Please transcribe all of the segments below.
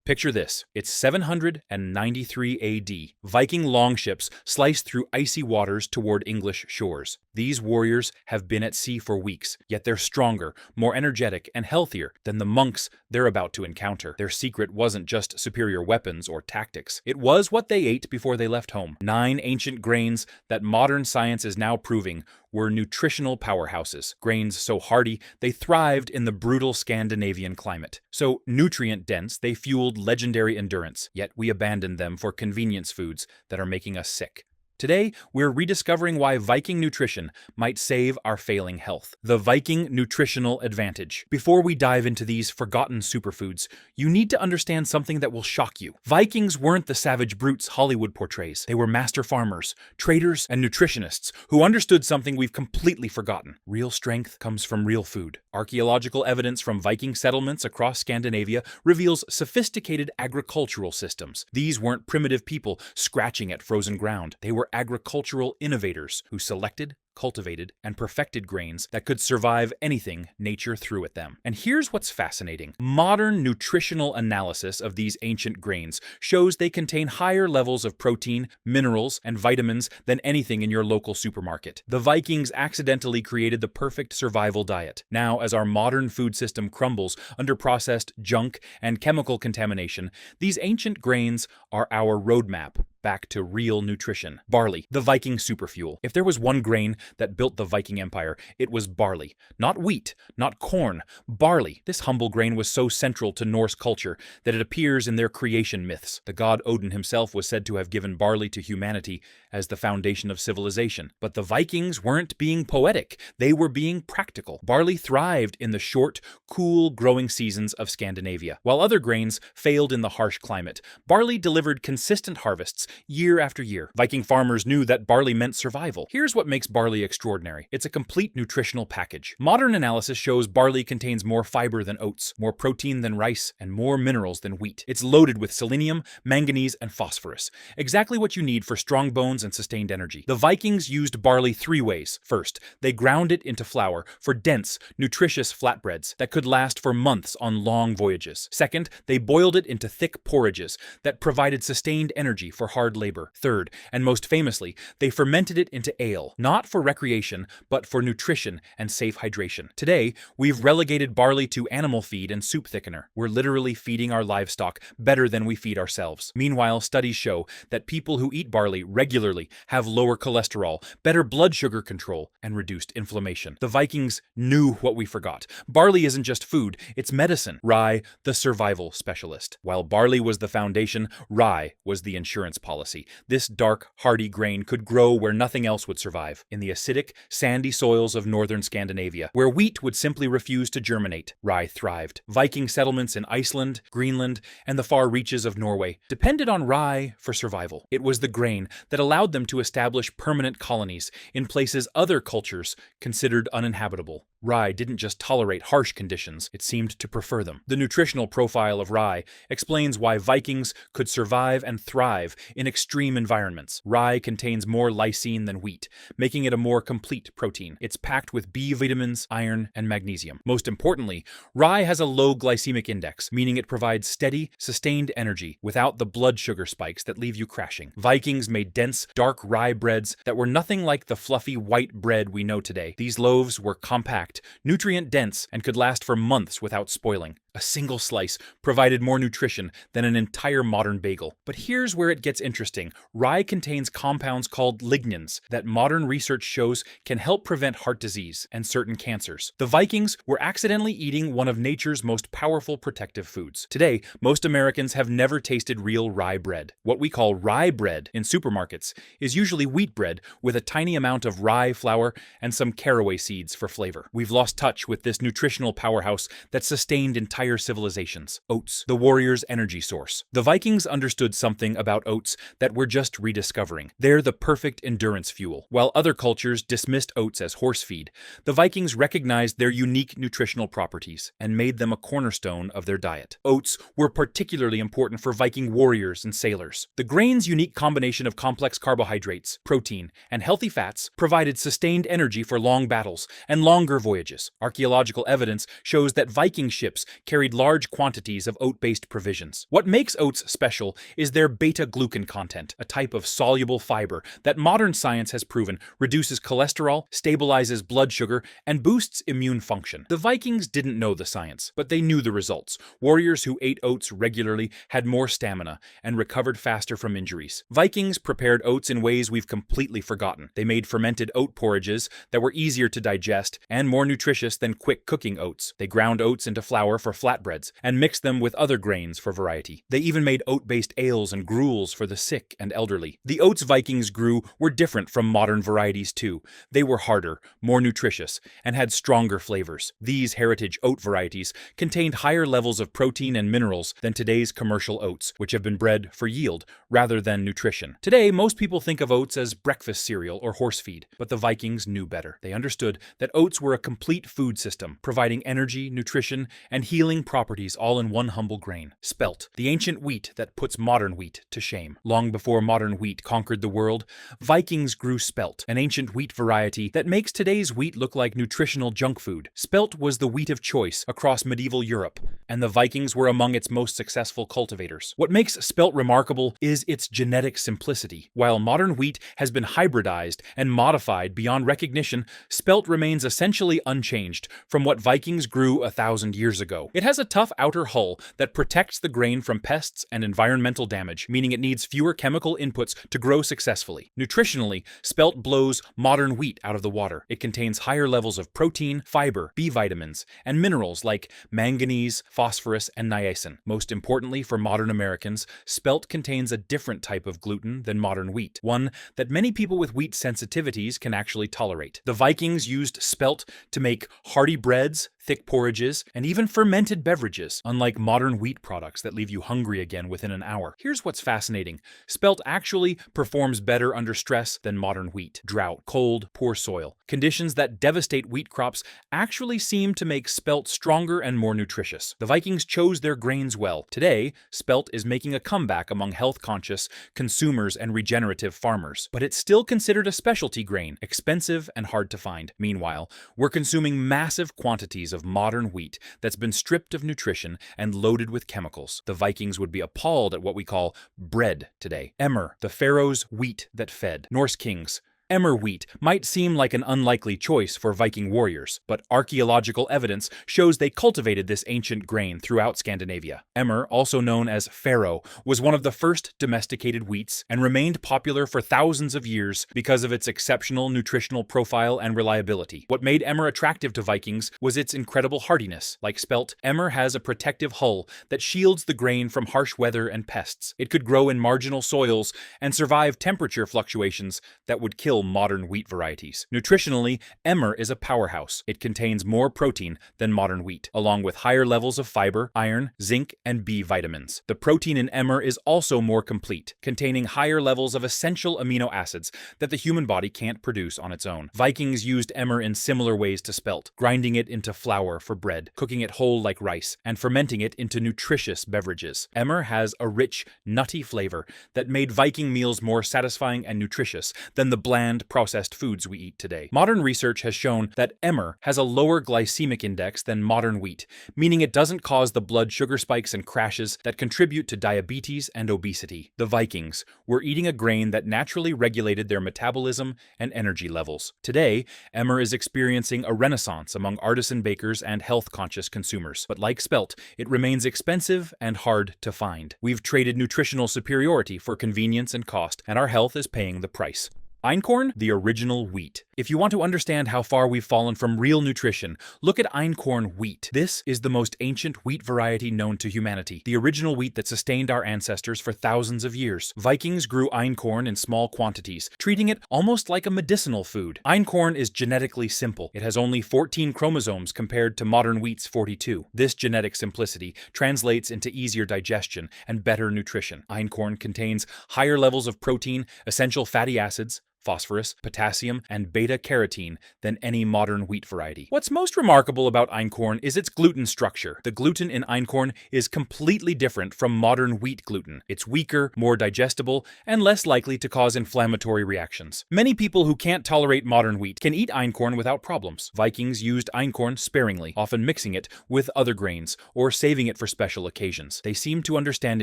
Picture this. It's 793 AD. Viking longships slice through icy waters toward English shores. These warriors have been at sea for weeks, yet they're stronger, more energetic, and healthier than the monks they're about to encounter. Their secret wasn't just superior weapons or tactics. It was what they ate before they left home. 9 ancient grains that modern science is now proving were nutritional powerhouses. Grains so hardy, they thrived in the brutal Scandinavian climate. So nutrient-dense, they fueled legendary endurance, yet we abandoned them for convenience foods that are making us sick. Today, we're rediscovering why Viking nutrition might save our failing health. The Viking nutritional advantage. Before we dive into these forgotten superfoods, you need to understand something that will shock you. Vikings weren't the savage brutes Hollywood portrays. They were master farmers, traders, and nutritionists who understood something we've completely forgotten. Real strength comes from real food. Archaeological evidence from Viking settlements across Scandinavia reveals sophisticated agricultural systems. These weren't primitive people scratching at frozen ground. They were agricultural innovators who selected, cultivated, and perfected grains that could survive anything nature threw at them. And here's what's fascinating. Modern nutritional analysis of these ancient grains shows they contain higher levels of protein, minerals, and vitamins than anything in your local supermarket. The Vikings accidentally created the perfect survival diet. Now, as our modern food system crumbles under processed junk and chemical contamination, these ancient grains are our roadmap back to real nutrition. Barley, the Viking superfuel. If there was one grain that built the Viking Empire, it was barley. Not wheat, not corn, barley. This humble grain was so central to Norse culture that it appears in their creation myths. The god Odin himself was said to have given barley to humanity as the foundation of civilization. But the Vikings weren't being poetic, they were being practical. Barley thrived in the short, cool growing seasons of Scandinavia. While other grains failed in the harsh climate, barley delivered consistent harvests year after year. Viking farmers knew that barley meant survival. Here's what makes barley extraordinary. It's a complete nutritional package. Modern analysis shows barley contains more fiber than oats, more protein than rice, and more minerals than wheat. It's loaded with selenium, manganese, and phosphorus. Exactly what you need for strong bones and sustained energy. The Vikings used barley 3 ways. First, they ground it into flour for dense, nutritious flatbreads that could last for months on long voyages. Second, they boiled it into thick porridges that provided sustained energy for hard labor. Third, and most famously, they fermented it into ale, not for recreation, but for nutrition and safe hydration. Today, we've relegated barley to animal feed and soup thickener. We're literally feeding our livestock better than we feed ourselves. Meanwhile, studies show that people who eat barley regularly have lower cholesterol, better blood sugar control, and reduced inflammation. The Vikings knew what we forgot. Barley isn't just food, it's medicine. Rye, the survival specialist. While barley was the foundation, rye was the insurance policy. This dark, hardy grain could grow where nothing else would survive, in the acidic, sandy soils of northern Scandinavia, where wheat would simply refuse to germinate. Rye thrived. Viking settlements in Iceland, Greenland, and the far reaches of Norway depended on rye for survival. It was the grain that allowed them to establish permanent colonies in places other cultures considered uninhabitable. Rye didn't just tolerate harsh conditions, it seemed to prefer them. The nutritional profile of rye explains why Vikings could survive and thrive in extreme environments. Rye contains more lysine than wheat, making it a more complete protein. It's packed with B vitamins, iron, and magnesium. Most importantly, rye has a low glycemic index, meaning it provides steady, sustained energy without the blood sugar spikes that leave you crashing. Vikings made dense, dark rye breads that were nothing like the fluffy white bread we know today. These loaves were compact, nutrient-dense, and could last for months without spoiling. A single slice provided more nutrition than an entire modern bagel. But here's where it gets interesting. Rye contains compounds called lignans that modern research shows can help prevent heart disease and certain cancers. The Vikings were accidentally eating one of nature's most powerful protective foods. Today, most Americans have never tasted real rye bread. What we call rye bread in supermarkets is usually wheat bread with a tiny amount of rye flour and some caraway seeds for flavor. We've lost touch with this nutritional powerhouse that sustained entire civilizations. Oats, the warrior's energy source. The Vikings understood something about oats that we're just rediscovering. They're the perfect endurance fuel. While other cultures dismissed oats as horse feed, the Vikings recognized their unique nutritional properties and made them a cornerstone of their diet. Oats were particularly important for Viking warriors and sailors. The grain's unique combination of complex carbohydrates, protein, and healthy fats provided sustained energy for long battles and longer voyages. Archaeological evidence shows that Viking ships carried large quantities of oat-based provisions. What makes oats special is their beta-glucan content, a type of soluble fiber that modern science has proven reduces cholesterol, stabilizes blood sugar, and boosts immune function. The Vikings didn't know the science, but they knew the results. Warriors who ate oats regularly had more stamina and recovered faster from injuries. Vikings prepared oats in ways we've completely forgotten. They made fermented oat porridges that were easier to digest and more nutritious than quick cooking oats. They ground oats into flour for flatbreads and mixed them with other grains for variety. They even made oat-based ales and gruels for the sick and elderly. The oats Vikings grew were different from modern varieties too. They were harder, more nutritious, and had stronger flavors. These heritage oat varieties contained higher levels of protein and minerals than today's commercial oats, which have been bred for yield rather than nutrition. Today, most people think of oats as breakfast cereal or horse feed, but the Vikings knew better. They understood that oats were a complete food system, providing energy, nutrition, and healing properties all in one humble grain. Spelt, the ancient wheat that puts modern wheat to shame. Long before modern wheat conquered the world, Vikings grew spelt, an ancient wheat variety that makes today's wheat look like nutritional junk food. Spelt was the wheat of choice across medieval Europe, and the Vikings were among its most successful cultivators. What makes spelt remarkable is its genetic simplicity. While modern wheat has been hybridized and modified beyond recognition, spelt remains essentially unchanged from what Vikings grew 1,000 years ago. It has a tough outer hull that protects the grain from pests and environmental damage, meaning it needs fewer chemical inputs to grow successfully. Nutritionally, spelt blows modern wheat out of the water. It contains higher levels of protein, fiber, B vitamins, and minerals like manganese, phosphorus, and niacin. Most importantly for modern Americans, spelt contains a different type of gluten than modern wheat, one that many people with wheat sensitivities can actually tolerate. The Vikings used spelt to make hearty breads, thick porridges, and even fermented beverages, unlike modern wheat products that leave you hungry again within an hour. Here's what's fascinating. Spelt actually performs better under stress than modern wheat. Drought, cold, poor soil. Conditions that devastate wheat crops actually seem to make spelt stronger and more nutritious. The Vikings chose their grains well. Today, spelt is making a comeback among health-conscious consumers and regenerative farmers, but it's still considered a specialty grain, expensive and hard to find. Meanwhile, we're consuming massive quantities of modern wheat that's been stripped of nutrition and loaded with chemicals. The Vikings would be appalled at what we call bread today. Emmer, the pharaoh's wheat that fed. Norse kings. Emmer wheat might seem like an unlikely choice for Viking warriors, but archaeological evidence shows they cultivated this ancient grain throughout Scandinavia. Emmer, also known as farro, was one of the first domesticated wheats and remained popular for thousands of years because of its exceptional nutritional profile and reliability. What made Emmer attractive to Vikings was its incredible hardiness. Like spelt, Emmer has a protective hull that shields the grain from harsh weather and pests. It could grow in marginal soils and survive temperature fluctuations that would kill modern wheat varieties. Nutritionally, Emmer is a powerhouse. It contains more protein than modern wheat, along with higher levels of fiber, iron, zinc, and B vitamins. The protein in Emmer is also more complete, containing higher levels of essential amino acids that the human body can't produce on its own. Vikings used Emmer in similar ways to spelt, grinding it into flour for bread, cooking it whole like rice, and fermenting it into nutritious beverages. Emmer has a rich, nutty flavor that made Viking meals more satisfying and nutritious than the bland processed foods we eat today. Modern research has shown that Emmer has a lower glycemic index than modern wheat, meaning it doesn't cause the blood sugar spikes and crashes that contribute to diabetes and obesity. The Vikings were eating a grain that naturally regulated their metabolism and energy levels. Today, Emmer is experiencing a renaissance among artisan bakers and health-conscious consumers. But like spelt, it remains expensive and hard to find. We've traded nutritional superiority for convenience and cost, and our health is paying the price. Einkorn, the original wheat. If you want to understand how far we've fallen from real nutrition, look at Einkorn wheat. This is the most ancient wheat variety known to humanity, the original wheat that sustained our ancestors for thousands of years. Vikings grew Einkorn in small quantities, treating it almost like a medicinal food. Einkorn is genetically simple. It has only 14 chromosomes compared to modern wheat's 42. This genetic simplicity translates into easier digestion and better nutrition. Einkorn contains higher levels of protein, essential fatty acids, phosphorus, potassium, and beta-carotene than any modern wheat variety. What's most remarkable about Einkorn is its gluten structure. The gluten in Einkorn is completely different from modern wheat gluten. It's weaker, more digestible, and less likely to cause inflammatory reactions. Many people who can't tolerate modern wheat can eat Einkorn without problems. Vikings used Einkorn sparingly, often mixing it with other grains or saving it for special occasions. They seem to understand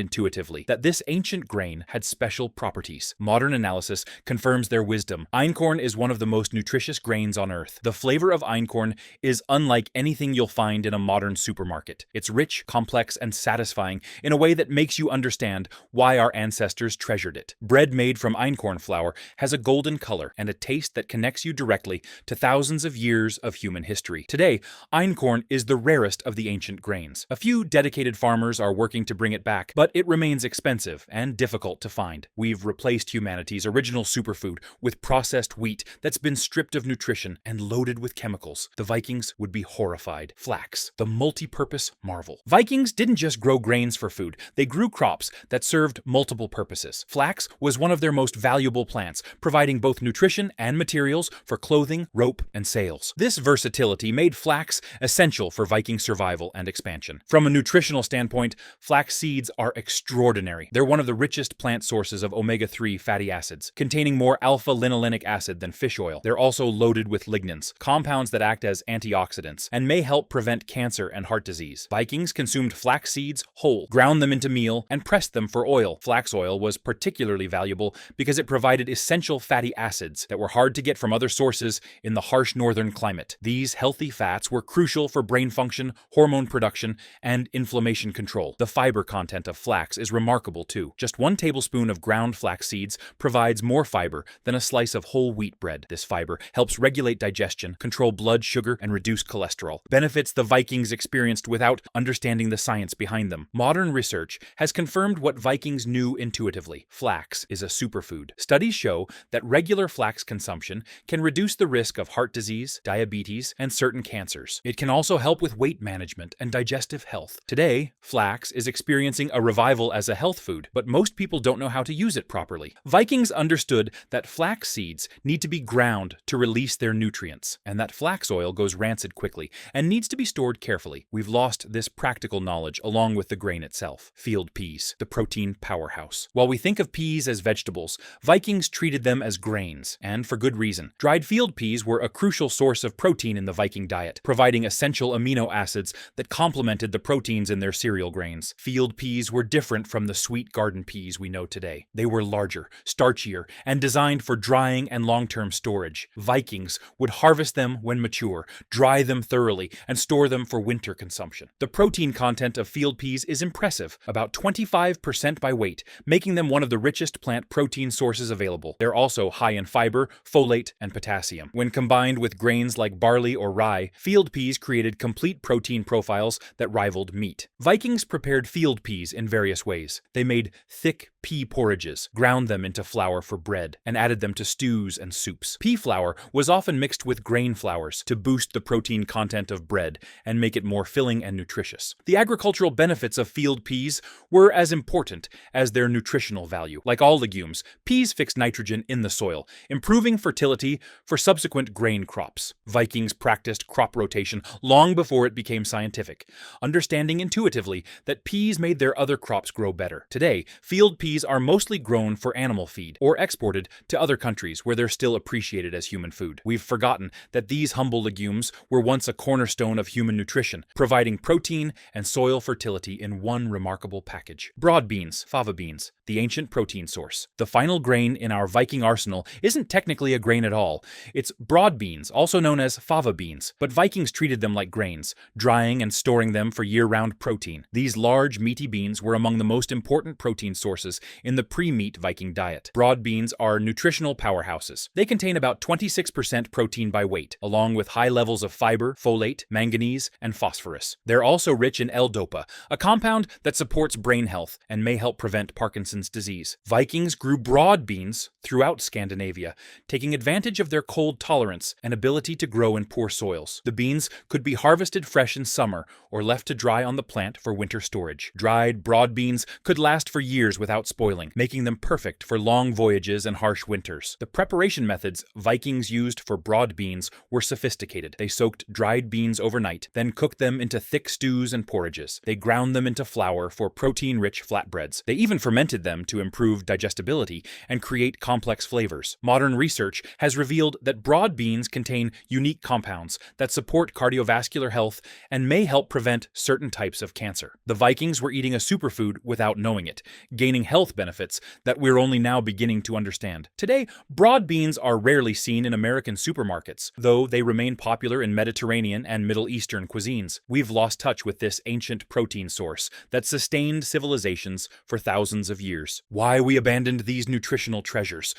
intuitively that this ancient grain had special properties. Modern analysis confirms their wisdom. Einkorn is one of the most nutritious grains on Earth. The flavor of Einkorn is unlike anything you'll find in a modern supermarket. It's rich, complex, and satisfying in a way that makes you understand why our ancestors treasured it. Bread made from Einkorn flour has a golden color and a taste that connects you directly to thousands of years of human history. Today, Einkorn is the rarest of the ancient grains. A few dedicated farmers are working to bring it back, but it remains expensive and difficult to find. We've replaced humanity's original superfood with processed wheat that's been stripped of nutrition and loaded with chemicals. The Vikings would be horrified. Flax, the multi-purpose marvel. Vikings didn't just grow grains for food, they grew crops that served multiple purposes. Flax was one of their most valuable plants, providing both nutrition and materials for clothing, rope, and sails. This versatility made flax essential for Viking survival and expansion. From a nutritional standpoint, flax seeds are extraordinary. They're one of the richest plant sources of omega-3 fatty acids, containing more alpha-linolenic acid than fish oil. They're also loaded with lignans, compounds that act as antioxidants and may help prevent cancer and heart disease. Vikings consumed flax seeds whole, ground them into meal, and pressed them for oil. Flax oil was particularly valuable because it provided essential fatty acids that were hard to get from other sources in the harsh northern climate. These healthy fats were crucial for brain function, hormone production, and inflammation control. The fiber content of flax is remarkable too. Just 1 tablespoon of ground flax seeds provides more fiber than a slice of whole wheat bread. This fiber helps regulate digestion, control blood sugar, and reduce cholesterol. Benefits the Vikings experienced without understanding the science behind them. Modern research has confirmed what Vikings knew intuitively. Flax is a superfood. Studies show that regular flax consumption can reduce the risk of heart disease, diabetes, and certain cancers. It can also help with weight management and digestive health. Today, flax is experiencing a revival as a health food, but most people don't know how to use it properly. Vikings understood that flax seeds need to be ground to release their nutrients, and that flax oil goes rancid quickly and needs to be stored carefully. We've lost this practical knowledge along with the grain itself. Field peas, the protein powerhouse. While we think of peas as vegetables, Vikings treated them as grains, and for good reason. Dried field peas were a crucial source of protein in the Viking diet, providing essential amino acids that complemented the proteins in their cereal grains. Field peas were different from the sweet garden peas we know today. They were larger, starchier, and designed for drying and long-term storage. Vikings would harvest them when mature, dry them thoroughly, and store them for winter consumption. The protein content of field peas is impressive, about 25% by weight, making them one of the richest plant protein sources available. They're also high in fiber, folate, and potassium. When combined with grains like barley or rye, field peas created complete protein profiles that rivaled meat. Vikings prepared field peas in various ways. They made thick pea porridges, ground them into flour for bread, and added them to stews and soups. Pea flour was often mixed with grain flours to boost the protein content of bread and make it more filling and nutritious. The agricultural benefits of field peas were as important as their nutritional value. Like all legumes, peas fix nitrogen in the soil, improving fertility for subsequent grain crops. Vikings practiced crop rotation long before it became scientific, understanding intuitively that peas made their other crops grow better. Today, field peas are mostly grown for animal feed or exported to other countries where they're still appreciated as human food. We've forgotten that these humble legumes were once a cornerstone of human nutrition, providing protein and soil fertility in one remarkable package. Broad beans, fava beans, the ancient protein source. The final grain in our Viking arsenal isn't technically a grain at all. It's broad beans, also known as fava beans, but Vikings treated them like grains, drying and storing them for year-round protein. These large, meaty beans were among the most important protein sources in the pre-meat Viking diet. Broad beans are nutritional powerhouses. They contain about 26% protein by weight, along with high levels of fiber, folate, manganese, and phosphorus. They're also rich in L-dopa, a compound that supports brain health and may help prevent Parkinson's disease. Vikings grew broad beans throughout Scandinavia, taking advantage of their cold tolerance and ability to grow in poor soils. The beans could be harvested fresh in summer or left to dry on the plant for winter storage. Dried, broad beans could last for years without spoiling, making them perfect for long voyages and harsh winters. The preparation methods Vikings used for broad beans were sophisticated. They soaked dried beans overnight, then cooked them into thick stews and porridges. They ground them into flour for protein-rich flatbreads. They even fermented them to improve digestibility and create complex flavors. Modern research has revealed that broad beans contain unique compounds that support cardiovascular health and may help prevent certain types of cancer. The Vikings were eating a superfood without knowing it, gaining health benefits that we're only now beginning to understand. Today, broad beans are rarely seen in American supermarkets, though they remain popular in Mediterranean and Middle Eastern cuisines. We've lost touch with this ancient protein source that sustained civilizations for thousands of years. Why we abandoned these nutritional treasures.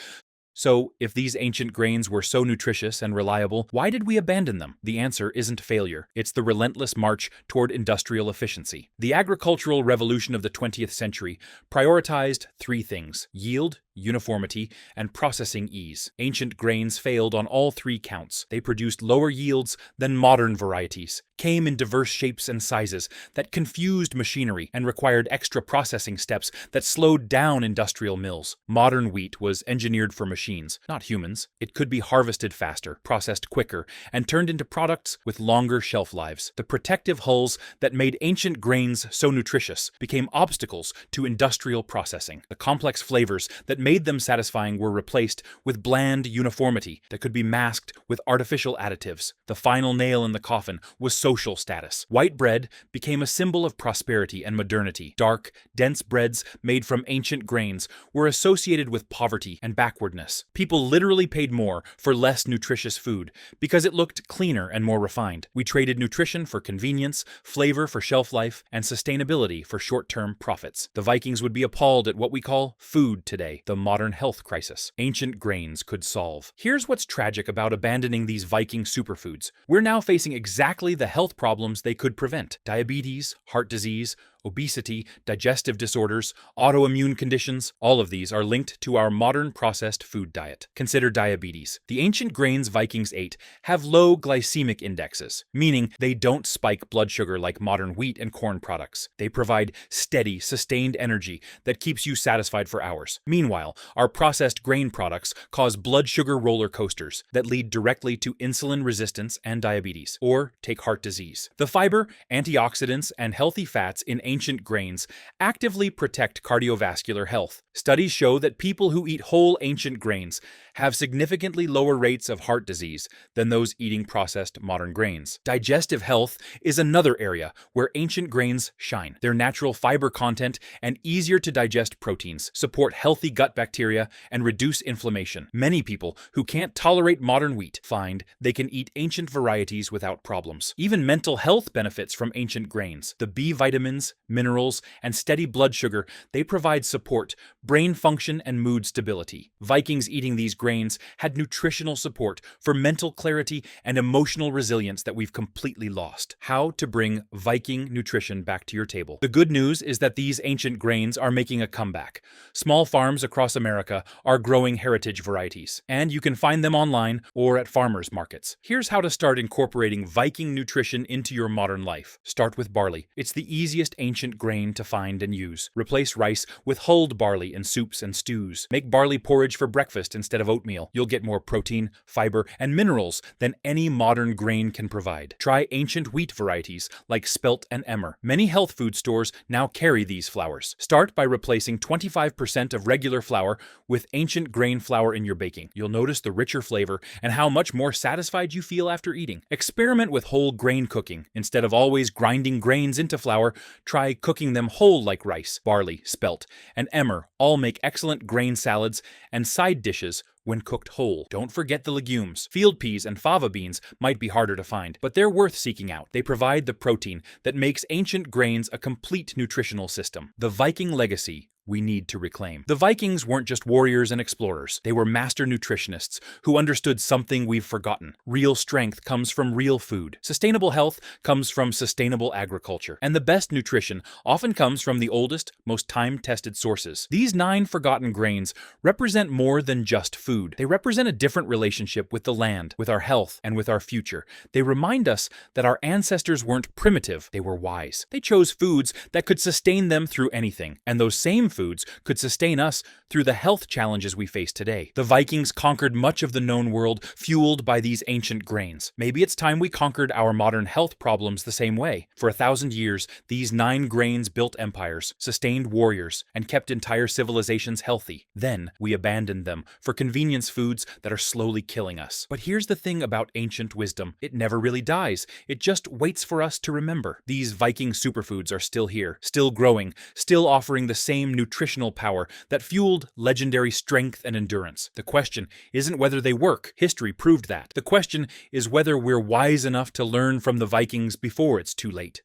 So, if these ancient grains were so nutritious and reliable, why did we abandon them? The answer isn't failure. It's the relentless march toward industrial efficiency. The agricultural revolution of the 20th century prioritized three things: yield, uniformity, and processing ease. Ancient grains failed on all three counts. They produced lower yields than modern varieties, came in diverse shapes and sizes that confused machinery and required extra processing steps that slowed down industrial mills. Modern wheat was engineered for machines, not humans. It could be harvested faster, processed quicker, and turned into products with longer shelf lives. The protective hulls that made ancient grains so nutritious became obstacles to industrial processing. The complex flavors that made them satisfying were replaced with bland uniformity that could be masked with artificial additives. The final nail in the coffin was social status. White bread became a symbol of prosperity and modernity. Dark, dense breads made from ancient grains were associated with poverty and backwardness. People literally paid more for less nutritious food because it looked cleaner and more refined. We traded nutrition for convenience, flavor for shelf life, and sustainability for short-term profits. The Vikings would be appalled at what we call food today, the modern health crisis ancient grains could solve. Here's what's tragic about abandoning these Viking superfoods. We're now facing exactly the health problems they could prevent: diabetes, heart disease, obesity, digestive disorders, autoimmune conditions. All of these are linked to our modern processed food diet. Consider diabetes. The ancient grains Vikings ate have low glycemic indexes, meaning they don't spike blood sugar like modern wheat and corn products. They provide steady, sustained energy that keeps you satisfied for hours. Meanwhile, our processed grain products cause blood sugar roller coasters that lead directly to insulin resistance and diabetes, or take heart disease. The fiber, antioxidants, and healthy fats in ancient grains actively protect cardiovascular health. Studies show that people who eat whole ancient grains have significantly lower rates of heart disease than those eating processed modern grains. Digestive health is another area where ancient grains shine. Their natural fiber content and easier to digest proteins support healthy gut bacteria and reduce inflammation. Many people who can't tolerate modern wheat find they can eat ancient varieties without problems. Even mental health benefits from ancient grains. The B vitamins, minerals, and steady blood sugar they provide support brain function and mood stability. Vikings eating these grains had nutritional support for mental clarity and emotional resilience that we've completely lost. How to bring Viking nutrition back to your table. The good news is that these ancient grains are making a comeback. Small farms across America are growing heritage varieties, and you can find them online or at farmers markets. Here's how to start incorporating Viking nutrition into your modern life. Start with barley. It's the easiest ancient grain to find and use. Replace rice with hulled barley in soups and stews. Make barley porridge for breakfast instead of oatmeal. You'll get more protein, fiber, and minerals than any modern grain can provide. Try ancient wheat varieties like Spelt and Emmer. Many health food stores now carry these flours. Start by replacing 25% of regular flour with ancient grain flour in your baking. You'll notice the richer flavor and how much more satisfied you feel after eating. Experiment with whole grain cooking. Instead of always grinding grains into flour, try cooking them whole like rice. Barley, Spelt, and Emmer all make excellent grain salads and side dishes when cooked whole. Don't forget the legumes. Field peas and fava beans might be harder to find, but they're worth seeking out. They provide the protein that makes ancient grains a complete nutritional system. The Viking legacy we need to reclaim. The Vikings weren't just warriors and explorers. They were master nutritionists who understood something we've forgotten. Real strength comes from real food. Sustainable health comes from sustainable agriculture. And the best nutrition often comes from the oldest, most time-tested sources. These 9 forgotten grains represent more than just food. They represent a different relationship with the land, with our health, and with our future. They remind us that our ancestors weren't primitive, they were wise. They chose foods that could sustain them through anything, and those same foods could sustain us through the health challenges we face today. The Vikings conquered much of the known world, fueled by these ancient grains. Maybe it's time we conquered our modern health problems the same way. For 1,000 years, these 9 grains built empires, sustained warriors, and kept entire civilizations healthy. Then, we abandoned them for convenience foods that are slowly killing us. But here's the thing about ancient wisdom. It never really dies. It just waits for us to remember. These Viking superfoods are still here, still growing, still offering the same nutritional power that fueled legendary strength and endurance. The question isn't whether they work. History proved that. The question is whether we're wise enough to learn from the Vikings before it's too late.